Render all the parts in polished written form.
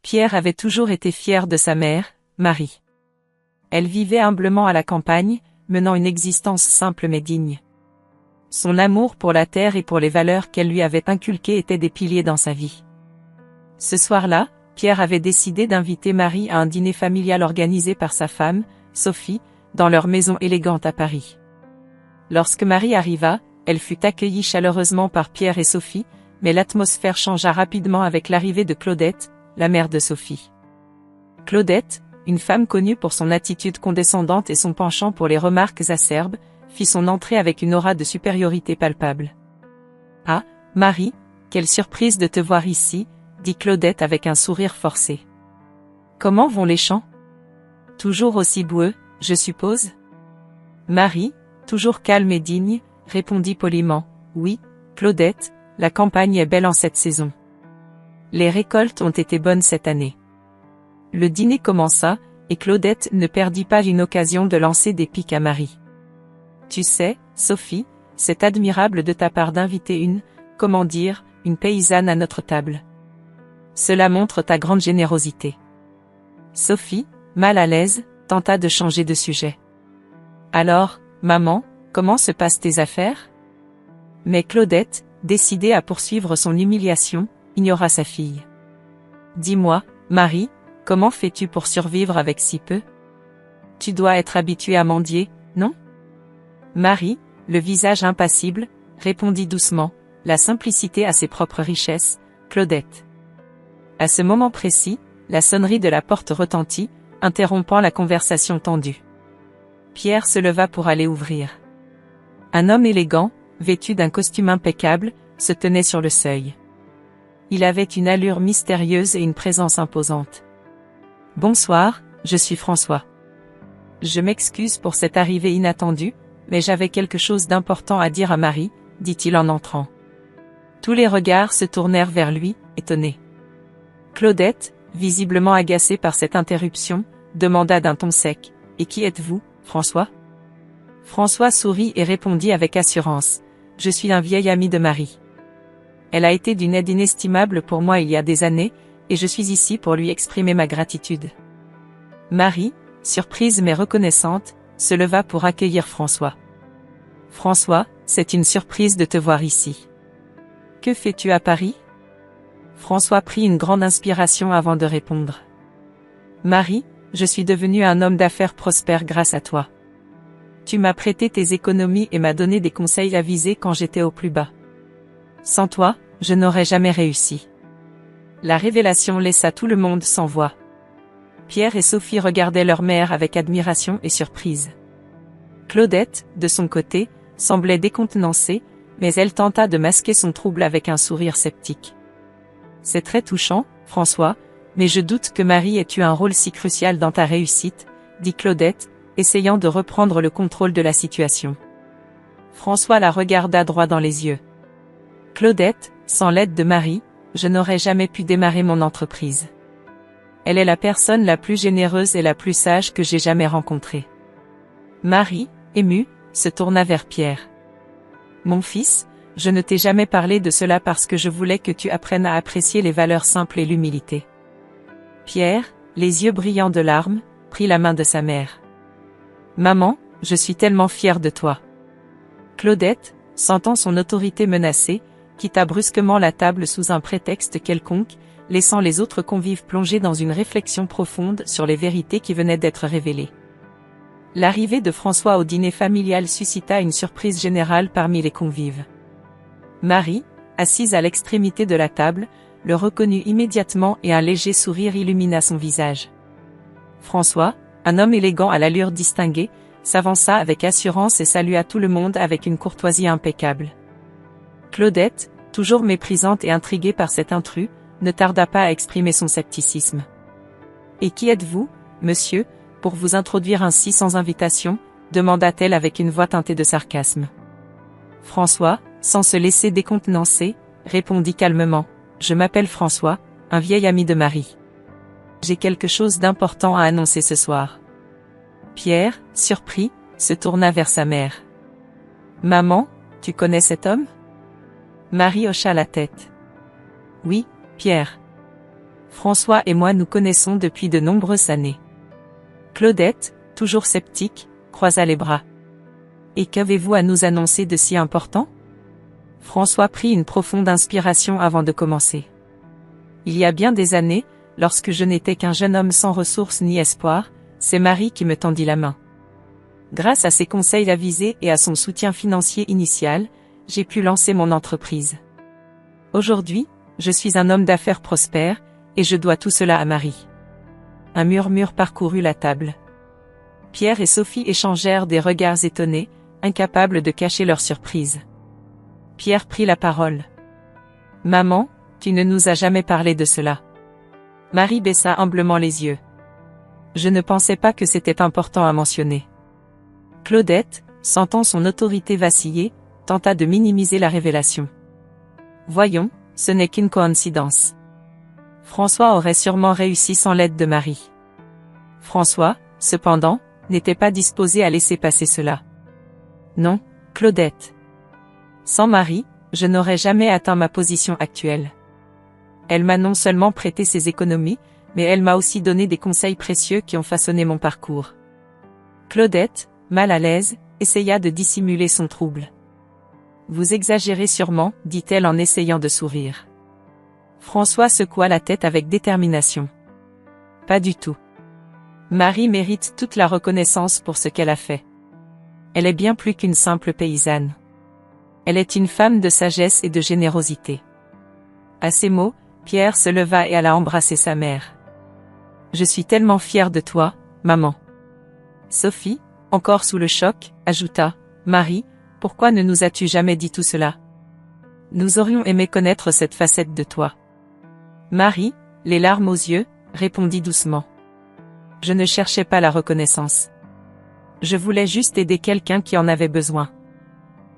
Pierre avait toujours été fier de sa mère, Marie. Elle vivait humblement à la campagne, menant une existence simple mais digne. Son amour pour la terre et pour les valeurs qu'elle lui avait inculquées étaient des piliers dans sa vie. Ce soir-là, Pierre avait décidé d'inviter Marie à un dîner familial organisé par sa femme, Sophie, dans leur maison élégante à Paris. Lorsque Marie arriva, elle fut accueillie chaleureusement par Pierre et Sophie, mais l'atmosphère changea rapidement avec l'arrivée de Claudette, la mère de Sophie. Claudette, une femme connue pour son attitude condescendante et son penchant pour les remarques acerbes, fit son entrée avec une aura de supériorité palpable. « Ah, Marie, quelle surprise de te voir ici !» dit Claudette avec un sourire forcé. « Comment vont les champs ? Toujours aussi boueux, je suppose ?» Marie, toujours calme et digne, répondit poliment. « Oui, Claudette, la campagne est belle en cette saison. Les récoltes ont été bonnes cette année. » Le dîner commença, et Claudette ne perdit pas une occasion de lancer des piques à Marie. « Tu sais, Sophie, c'est admirable de ta part d'inviter une paysanne à notre table. Cela montre ta grande générosité. » Sophie, mal à l'aise, tenta de changer de sujet. « Alors, maman, comment se passent tes affaires ?» Mais Claudette, décidée à poursuivre son humiliation, ignora sa fille. « Dis-moi, Marie, comment fais-tu pour survivre avec si peu ? Tu dois être habituée à mendier, non ? » Marie, le visage impassible, répondit doucement, la simplicité a ses propres richesses, Claudette. À ce moment précis, la sonnerie de la porte retentit, interrompant la conversation tendue. Pierre se leva pour aller ouvrir. Un homme élégant, vêtu d'un costume impeccable, se tenait sur le seuil. Il avait une allure mystérieuse et une présence imposante. « Bonsoir, je suis François. Je m'excuse pour cette arrivée inattendue, mais j'avais quelque chose d'important à dire à Marie, » dit-il en entrant. Tous les regards se tournèrent vers lui, étonnés. Claudette, visiblement agacée par cette interruption, demanda d'un ton sec, « Et qui êtes-vous, François ?» François sourit et répondit avec assurance, « Je suis un vieil ami de Marie. Elle a été d'une aide inestimable pour moi il y a des années, et je suis ici pour lui exprimer ma gratitude. » Marie, surprise mais reconnaissante, se leva pour accueillir François. « François, c'est une surprise de te voir ici. Que fais-tu à Paris ?» François prit une grande inspiration avant de répondre. « Marie, je suis devenu un homme d'affaires prospère grâce à toi. Tu m'as prêté tes économies et m'as donné des conseils avisés quand j'étais au plus bas. Sans toi, je n'aurais jamais réussi. » La révélation laissa tout le monde sans voix. Pierre et Sophie regardaient leur mère avec admiration et surprise. Claudette, de son côté, semblait décontenancée, mais elle tenta de masquer son trouble avec un sourire sceptique. « C'est très touchant, François, mais je doute que Marie ait eu un rôle si crucial dans ta réussite, » dit Claudette, essayant de reprendre le contrôle de la situation. François la regarda droit dans les yeux. « Claudette, sans l'aide de Marie, je n'aurais jamais pu démarrer mon entreprise. Elle est la personne la plus généreuse et la plus sage que j'ai jamais rencontrée. » Marie, émue, se tourna vers Pierre. « Mon fils, je ne t'ai jamais parlé de cela parce que je voulais que tu apprennes à apprécier les valeurs simples et l'humilité. » Pierre, les yeux brillants de larmes, prit la main de sa mère. « Maman, je suis tellement fière de toi. » Claudette, sentant son autorité menacée, quitta brusquement la table sous un prétexte quelconque, laissant les autres convives plongés dans une réflexion profonde sur les vérités qui venaient d'être révélées. L'arrivée de François au dîner familial suscita une surprise générale parmi les convives. Marie, assise à l'extrémité de la table, le reconnut immédiatement et un léger sourire illumina son visage. François, un homme élégant à l'allure distinguée, s'avança avec assurance et salua tout le monde avec une courtoisie impeccable. Claudette, toujours méprisante et intriguée par cet intrus, ne tarda pas à exprimer son scepticisme. « Et qui êtes-vous, monsieur, pour vous introduire ainsi sans invitation ?» demanda-t-elle avec une voix teintée de sarcasme. François, sans se laisser décontenancer, répondit calmement, « Je m'appelle François, un vieil ami de Marie. J'ai quelque chose d'important à annoncer ce soir. » Pierre, surpris, se tourna vers sa mère. « Maman, tu connais cet homme ?» Marie hocha la tête. « Oui, Pierre. » François et moi nous connaissons depuis de nombreuses années. Claudette, toujours sceptique, croisa les bras. Et qu'avez-vous à nous annoncer de si important? François prit une profonde inspiration avant de commencer. Il y a bien des années, lorsque je n'étais qu'un jeune homme sans ressources ni espoir, c'est Marie qui me tendit la main. Grâce à ses conseils avisés et à son soutien financier initial, j'ai pu lancer mon entreprise. Aujourd'hui, je suis un homme d'affaires prospère, et je dois tout cela à Marie. Un murmure parcourut la table. Pierre et Sophie échangèrent des regards étonnés, incapables de cacher leur surprise. Pierre prit la parole. « Maman, tu ne nous as jamais parlé de cela. » Marie baissa humblement les yeux. « Je ne pensais pas que c'était important à mentionner. » Claudette, sentant son autorité vaciller, tenta de minimiser la révélation. « Voyons, ce n'est qu'une coïncidence. » François aurait sûrement réussi sans l'aide de Marie. François, cependant, n'était pas disposé à laisser passer cela. « Non, Claudette. Sans Marie, je n'aurais jamais atteint ma position actuelle. Elle m'a non seulement prêté ses économies, mais elle m'a aussi donné des conseils précieux qui ont façonné mon parcours. » Claudette, mal à l'aise, essaya de dissimuler son trouble. « Vous exagérez sûrement, dit-elle en essayant de sourire. » François secoua la tête avec détermination. « Pas du tout. Marie mérite toute la reconnaissance pour ce qu'elle a fait. Elle est bien plus qu'une simple paysanne. Elle est une femme de sagesse et de générosité. » À ces mots, Pierre se leva et alla embrasser sa mère. « Je suis tellement fière de toi, maman. » Sophie, encore sous le choc, ajouta, « Marie, pourquoi ne nous as-tu jamais dit tout cela? Nous aurions aimé connaître cette facette de toi. » Marie, les larmes aux yeux, répondit doucement. « Je ne cherchais pas la reconnaissance. Je voulais juste aider quelqu'un qui en avait besoin. »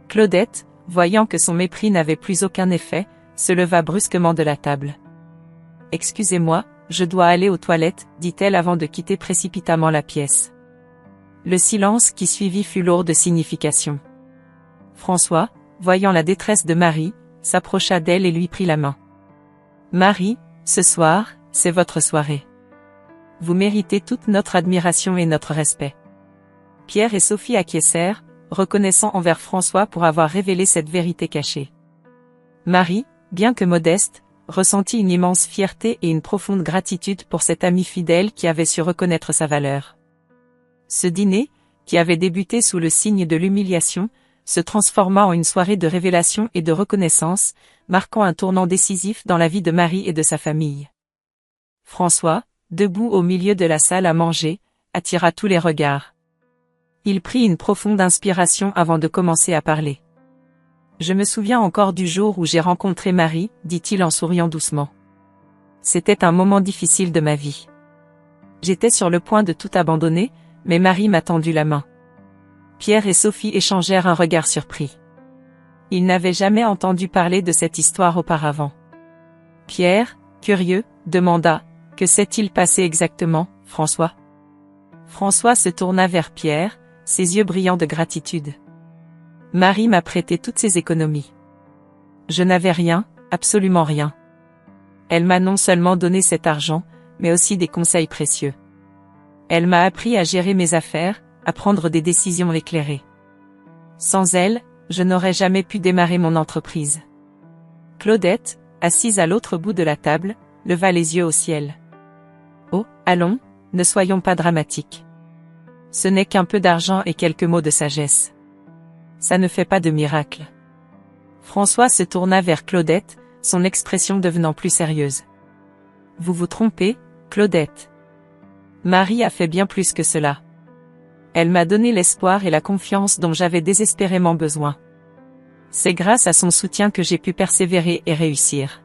Claudette, voyant que son mépris n'avait plus aucun effet, se leva brusquement de la table. « Excusez-moi, je dois aller aux toilettes, dit-elle avant de quitter précipitamment la pièce. Le silence qui suivit fut lourd de signification. François, voyant la détresse de Marie, s'approcha d'elle et lui prit la main. « Marie, ce soir, c'est votre soirée. Vous méritez toute notre admiration et notre respect. » Pierre et Sophie acquiescèrent, reconnaissant envers François pour avoir révélé cette vérité cachée. Marie, bien que modeste, ressentit une immense fierté et une profonde gratitude pour cet ami fidèle qui avait su reconnaître sa valeur. Ce dîner, qui avait débuté sous le signe de l'humiliation, se transforma en une soirée de révélation et de reconnaissance, marquant un tournant décisif dans la vie de Marie et de sa famille. François, debout au milieu de la salle à manger, attira tous les regards. Il prit une profonde inspiration avant de commencer à parler. « Je me souviens encore du jour où j'ai rencontré Marie, dit-il en souriant doucement. C'était un moment difficile de ma vie. J'étais sur le point de tout abandonner, mais Marie m'a tendu la main. » Pierre et Sophie échangèrent un regard surpris. Ils n'avaient jamais entendu parler de cette histoire auparavant. Pierre, curieux, demanda, « Que s'est-il passé exactement, François ?» François se tourna vers Pierre, ses yeux brillants de gratitude. « Marie m'a prêté toutes ses économies. Je n'avais rien, absolument rien. Elle m'a non seulement donné cet argent, mais aussi des conseils précieux. Elle m'a appris à gérer mes affaires, à prendre des décisions éclairées. Sans elle, je n'aurais jamais pu démarrer mon entreprise. » Claudette, assise à l'autre bout de la table, leva les yeux au ciel. « Oh, allons, ne soyons pas dramatiques. Ce n'est qu'un peu d'argent et quelques mots de sagesse. Ça ne fait pas de miracle. » François se tourna vers Claudette, son expression devenant plus sérieuse. « Vous vous trompez, Claudette. Marie a fait bien plus que cela. Elle m'a donné l'espoir et la confiance dont j'avais désespérément besoin. C'est grâce à son soutien que j'ai pu persévérer et réussir. »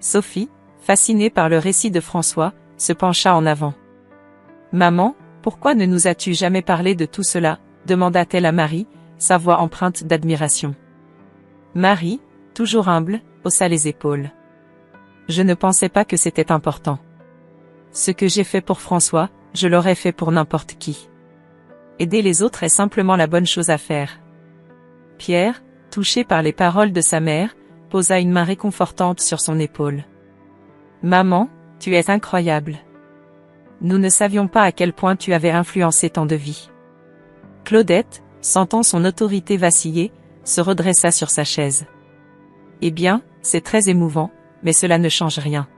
Sophie, fascinée par le récit de François, se pencha en avant. « Maman, pourquoi ne nous as-tu jamais parlé de tout cela ?» demanda-t-elle à Marie, sa voix empreinte d'admiration. Marie, toujours humble, haussa les épaules. « Je ne pensais pas que c'était important. Ce que j'ai fait pour François, je l'aurais fait pour n'importe qui. Aider les autres est simplement la bonne chose à faire. » Pierre, touché par les paroles de sa mère, posa une main réconfortante sur son épaule. « Maman, Tu es incroyable. Nous ne savions pas à quel point tu avais influencé tant de vies. Claudette, sentant son autorité vaciller, se redressa sur sa chaise. Eh bien, c'est très émouvant, mais cela ne change rien.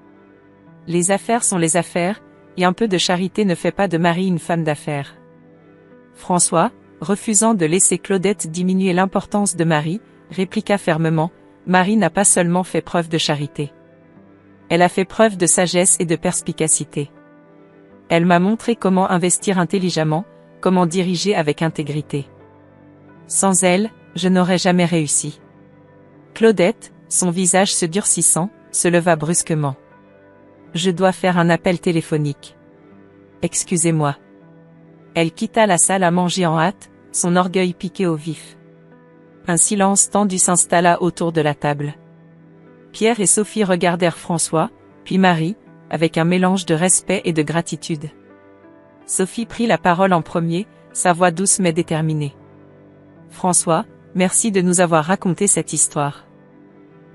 Les affaires sont les affaires, et un peu de charité ne fait pas de Marie une femme d'affaires. François, refusant de laisser Claudette diminuer l'importance de Marie, répliqua fermement, Marie n'a pas seulement fait preuve de charité. Elle a fait preuve de sagesse et de perspicacité. Elle m'a montré comment investir intelligemment, comment diriger avec intégrité. Sans elle, je n'aurais jamais réussi. Claudette, son visage se durcissant, se leva brusquement. Je dois faire un appel téléphonique. Excusez-moi. Elle quitta la salle à manger en hâte, son orgueil piqué au vif. Un silence tendu s'installa autour de la table. Pierre et Sophie regardèrent François, puis Marie, avec un mélange de respect et de gratitude. Sophie prit la parole en premier, sa voix douce mais déterminée. François, merci de nous avoir raconté cette histoire.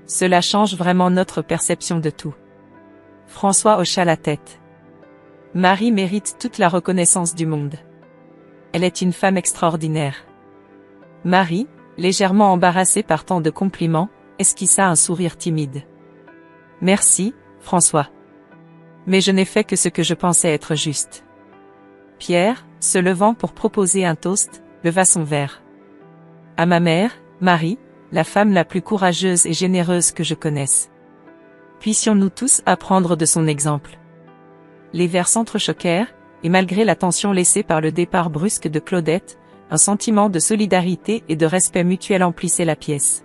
Cela change vraiment notre perception de tout. François hocha la tête. Marie mérite toute la reconnaissance du monde. Elle est une femme extraordinaire. Marie, légèrement embarrassée par tant de compliments, esquissa un sourire timide. Merci, François. Mais je n'ai fait que ce que je pensais être juste. Pierre, se levant pour proposer un toast, leva son verre. À ma mère, Marie, la femme la plus courageuse et généreuse que je connaisse. Puissions-nous tous apprendre de son exemple. Les verres s'entrechoquèrent, et malgré la tension laissée par le départ brusque de Claudette, un sentiment de solidarité et de respect mutuel emplissait la pièce.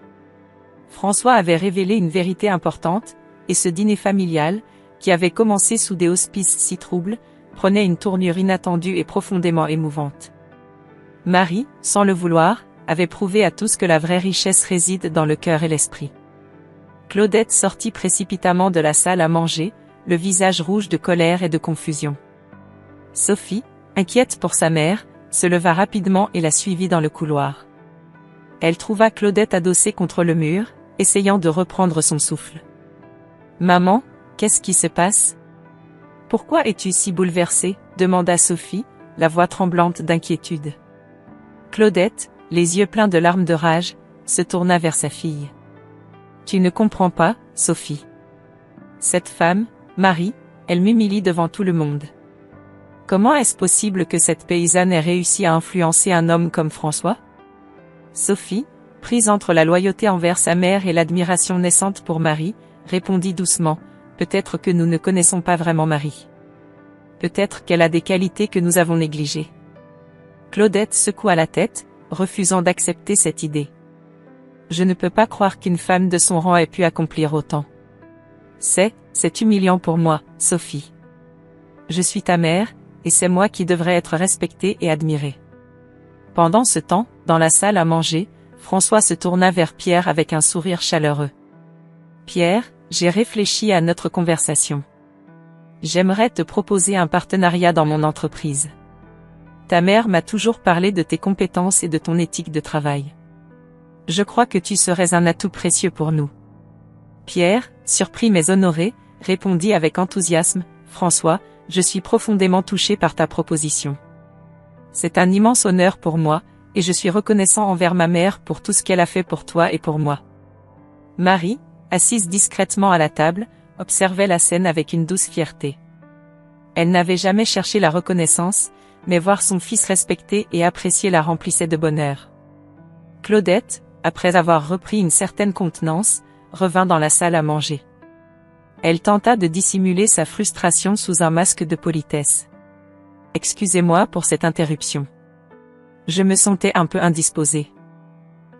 François avait révélé une vérité importante, et ce dîner familial, qui avait commencé sous des auspices si troubles, prenait une tournure inattendue et profondément émouvante. Marie, sans le vouloir, avait prouvé à tous que la vraie richesse réside dans le cœur et l'esprit. Claudette sortit précipitamment de la salle à manger, le visage rouge de colère et de confusion. Sophie, inquiète pour sa mère, se leva rapidement et la suivit dans le couloir. Elle trouva Claudette adossée contre le mur, essayant de reprendre son souffle. « Maman, qu'est-ce qui se passe ? Pourquoi es-tu si bouleversée ? » demanda Sophie, la voix tremblante d'inquiétude. Claudette, les yeux pleins de larmes de rage, se tourna vers sa fille. « Tu ne comprends pas, Sophie. Cette femme, Marie, elle m'humilie devant tout le monde. Comment est-ce possible que cette paysanne ait réussi à influencer un homme comme François ? » Sophie, prise entre la loyauté envers sa mère et l'admiration naissante pour Marie, répondit doucement, « Peut-être que nous ne connaissons pas vraiment Marie. Peut-être qu'elle a des qualités que nous avons négligées. » Claudette secoua la tête, refusant d'accepter cette idée. « Je ne peux pas croire qu'une femme de son rang ait pu accomplir autant. C'est humiliant pour moi, Sophie. Je suis ta mère, et c'est moi qui devrais être respectée et admirée. » Pendant ce temps, dans la salle à manger, François se tourna vers Pierre avec un sourire chaleureux. « Pierre, j'ai réfléchi à notre conversation. J'aimerais te proposer un partenariat dans mon entreprise. Ta mère m'a toujours parlé de tes compétences et de ton éthique de travail. Je crois que tu serais un atout précieux pour nous. » Pierre, surpris mais honoré, répondit avec enthousiasme, « François, je suis profondément touché par ta proposition. C'est un immense honneur pour moi, et je suis reconnaissant envers ma mère pour tout ce qu'elle a fait pour toi et pour moi. » Marie, assise discrètement à la table, observait la scène avec une douce fierté. Elle n'avait jamais cherché la reconnaissance, mais voir son fils respecté et apprécié la remplissait de bonheur. Claudette, après avoir repris une certaine contenance, revint dans la salle à manger. Elle tenta de dissimuler sa frustration sous un masque de politesse. « Excusez-moi pour cette interruption. Je me sentais un peu indisposée. »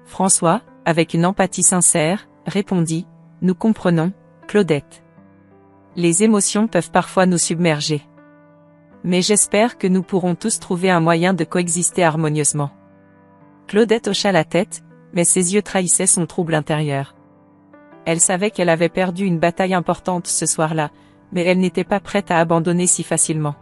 François, avec une empathie sincère, répondit, « Nous comprenons, Claudette. Les émotions peuvent parfois nous submerger. Mais j'espère que nous pourrons tous trouver un moyen de coexister harmonieusement. » Claudette hocha la tête, mais ses yeux trahissaient son trouble intérieur. Elle savait qu'elle avait perdu une bataille importante ce soir-là, mais elle n'était pas prête à abandonner si facilement.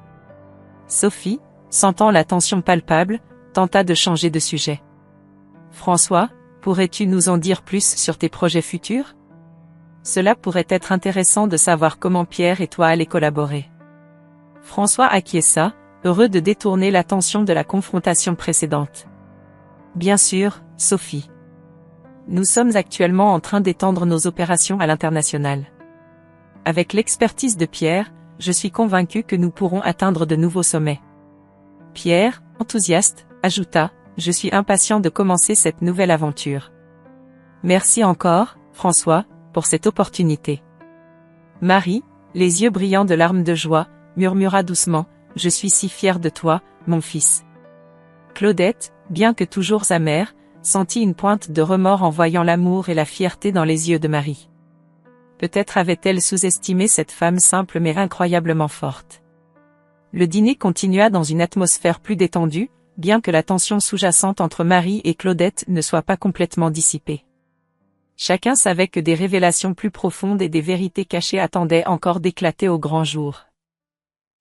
Sophie, sentant la tension palpable, tenta de changer de sujet. « François, pourrais-tu nous en dire plus sur tes projets futurs ? Cela pourrait être intéressant de savoir comment Pierre et toi allez collaborer. François acquiesça, heureux de détourner l'attention de la confrontation précédente. Bien sûr, Sophie. Nous sommes actuellement en train d'étendre nos opérations à l'international. Avec l'expertise de Pierre, je suis convaincu que nous pourrons atteindre de nouveaux sommets. Pierre, enthousiaste, ajouta, je suis impatient de commencer cette nouvelle aventure. Merci encore, François, pour cette opportunité. Marie, les yeux brillants de larmes de joie, murmura doucement, je suis si fière de toi, mon fils. Claudette, bien que toujours amère, sentit une pointe de remords en voyant l'amour et la fierté dans les yeux de Marie. Peut-être avait-elle sous-estimé cette femme simple mais incroyablement forte. Le dîner continua dans une atmosphère plus détendue, bien que la tension sous-jacente entre Marie et Claudette ne soit pas complètement dissipée. Chacun savait que des révélations plus profondes et des vérités cachées attendaient encore d'éclater au grand jour.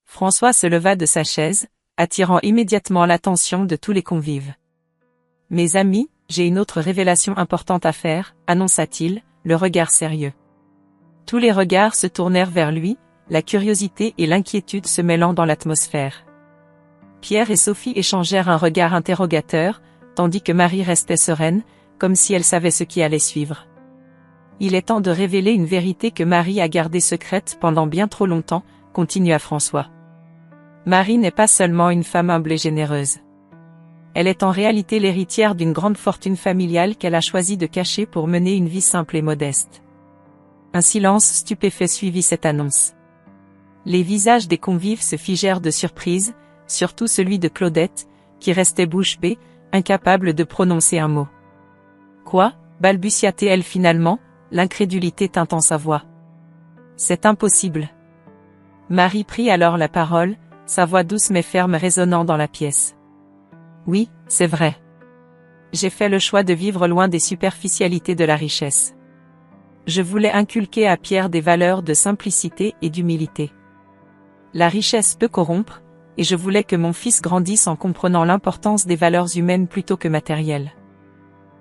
François se leva de sa chaise, attirant immédiatement l'attention de tous les convives. « Mes amis, j'ai une autre révélation importante à faire, » annonça-t-il, le regard sérieux. Tous les regards se tournèrent vers lui, la curiosité et l'inquiétude se mêlant dans l'atmosphère. Pierre et Sophie échangèrent un regard interrogateur, tandis que Marie restait sereine, comme si elle savait ce qui allait suivre. Il est temps de révéler une vérité que Marie a gardée secrète pendant bien trop longtemps, continua François. Marie n'est pas seulement une femme humble et généreuse. Elle est en réalité l'héritière d'une grande fortune familiale qu'elle a choisi de cacher pour mener une vie simple et modeste. Un silence stupéfait suivit cette annonce. Les visages des convives se figèrent de surprise, surtout celui de Claudette, qui restait bouche bée, incapable de prononcer un mot. « Quoi ?» balbutia-t-elle finalement, l'incrédulité tintant sa voix. « C'est impossible. » Marie prit alors la parole, sa voix douce mais ferme résonnant dans la pièce. « Oui, c'est vrai. J'ai fait le choix de vivre loin des superficialités de la richesse. Je voulais inculquer à Pierre des valeurs de simplicité et d'humilité. La richesse peut corrompre, et je voulais que mon fils grandisse en comprenant l'importance des valeurs humaines plutôt que matérielles. »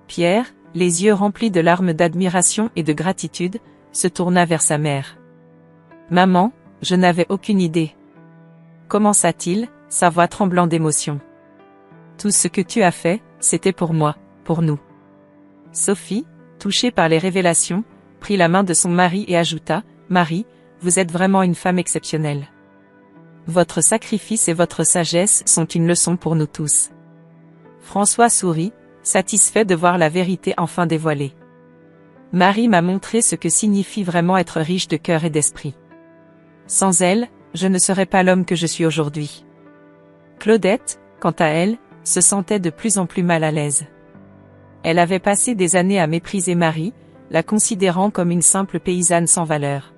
Pierre, les yeux remplis de larmes d'admiration et de gratitude, se tourna vers sa mère. « Maman, je n'avais aucune idée. » commença-t-il, sa voix tremblant d'émotion. « Tout ce que tu as fait, c'était pour moi, pour nous. » Sophie, touchée par les révélations, prit la main de son mari et ajouta, « Marie, vous êtes vraiment une femme exceptionnelle. Votre sacrifice et votre sagesse sont une leçon pour nous tous. » François sourit, satisfait de voir la vérité enfin dévoilée. « Marie m'a montré ce que signifie vraiment être riche de cœur et d'esprit. Sans elle, je ne serais pas l'homme que je suis aujourd'hui. » Claudette, quant à elle, se sentait de plus en plus mal à l'aise. Elle avait passé des années à mépriser Marie, la considérant comme une simple paysanne sans valeur.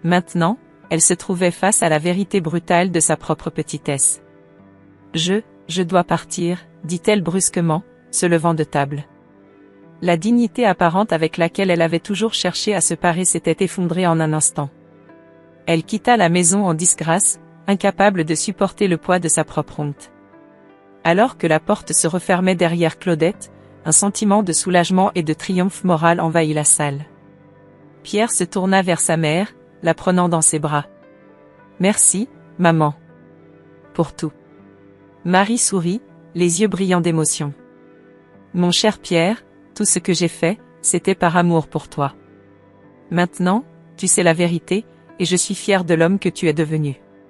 Maintenant, elle se trouvait face à la vérité brutale de sa propre petitesse. « Je dois partir, » dit-elle brusquement, se levant de table. La dignité apparente avec laquelle elle avait toujours cherché à se parer s'était effondrée en un instant. Elle quitta la maison en disgrâce, incapable de supporter le poids de sa propre honte. Alors que la porte se refermait derrière Claudette, un sentiment de soulagement et de triomphe moral envahit la salle. Pierre se tourna vers sa mère, la prenant dans ses bras. « Merci, maman. Pour tout. » Marie sourit, les yeux brillants d'émotion. « Mon cher Pierre, tout ce que j'ai fait, c'était par amour pour toi. Maintenant, tu sais la vérité, et je suis fière de l'homme que tu es devenu. »